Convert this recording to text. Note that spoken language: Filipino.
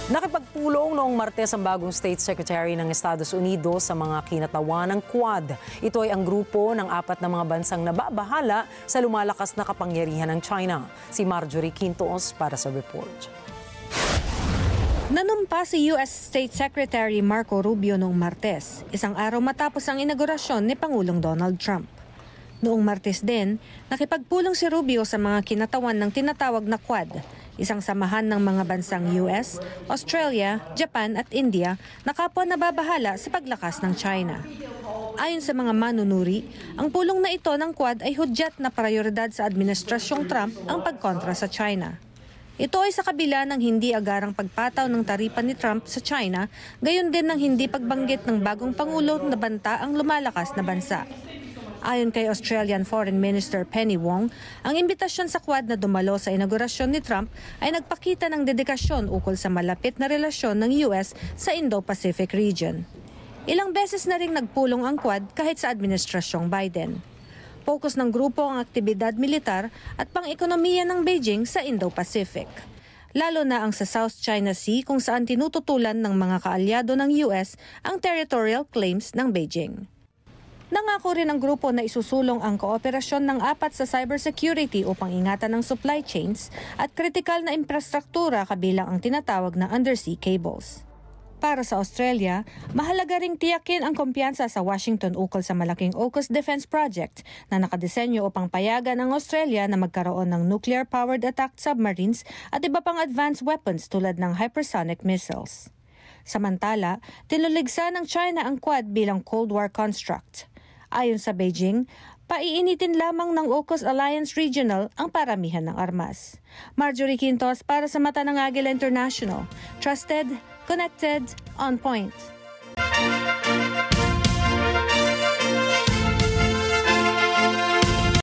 Nakipagpulong noong Martes ang bagong State Secretary ng Estados Unidos sa mga kinatawan ng Quad. Ito ay ang grupo ng 4 na mga bansang nababahala sa lumalakas na kapangyarihan ng China. Si Marjorie Quintos para sa report. Nanumpa si U.S. State Secretary Marco Rubio noong Martes, isang araw matapos ang inaugurasyon ni Pangulong Donald Trump. Noong Martes din, nakipagpulong si Rubio sa mga kinatawan ng tinatawag na Quad, isang samahan ng mga bansang US, Australia, Japan at India na kapwa nababahala sa paglakas ng China. Ayon sa mga manunuri, ang pulong na ito ng Quad ay hudyat na prioridad sa administrasyong Trump ang pagkontra sa China. Ito ay sa kabila ng hindi agarang pagpataw ng taripa ni Trump sa China, gayon din ng hindi pagbanggit ng bagong Pangulo na banta ang lumalakas na bansa. Ayon kay Australian Foreign Minister Penny Wong, ang imbitasyon sa Quad na dumalo sa inaugurasyon ni Trump ay nagpakita ng dedikasyon ukol sa malapit na relasyon ng US sa Indo-Pacific region. Ilang beses na ring nagpulong ang Quad kahit sa administrasyong Biden. Focus ng grupo ang aktibidad militar at pang-ekonomiya ng Beijing sa Indo-Pacific. Lalo na ang sa South China Sea kung saan tinututulan ng mga kaalyado ng US ang territorial claims ng Beijing. Nangako rin ang grupo na isusulong ang kooperasyon ng 4 sa cybersecurity upang ingatan ang supply chains at kritikal na infrastruktura kabilang ang tinatawag na undersea cables. Para sa Australia, mahalaga ring tiyakin ang kumpiyansa sa Washington ukol sa malaking AUKUS defense project na nakadesenyo upang payagan ang Australia na magkaroon ng nuclear-powered attack submarines at iba pang advanced weapons tulad ng hypersonic missiles. Samantala, tinuligsa ng China ang Quad bilang Cold War construct. Ayon sa Beijing, paiinitin lamang ng AUKUS Alliance Regional ang paramihan ng armas. Marjorie Quintos para sa Mata ng Agila International. Trusted, connected, on point.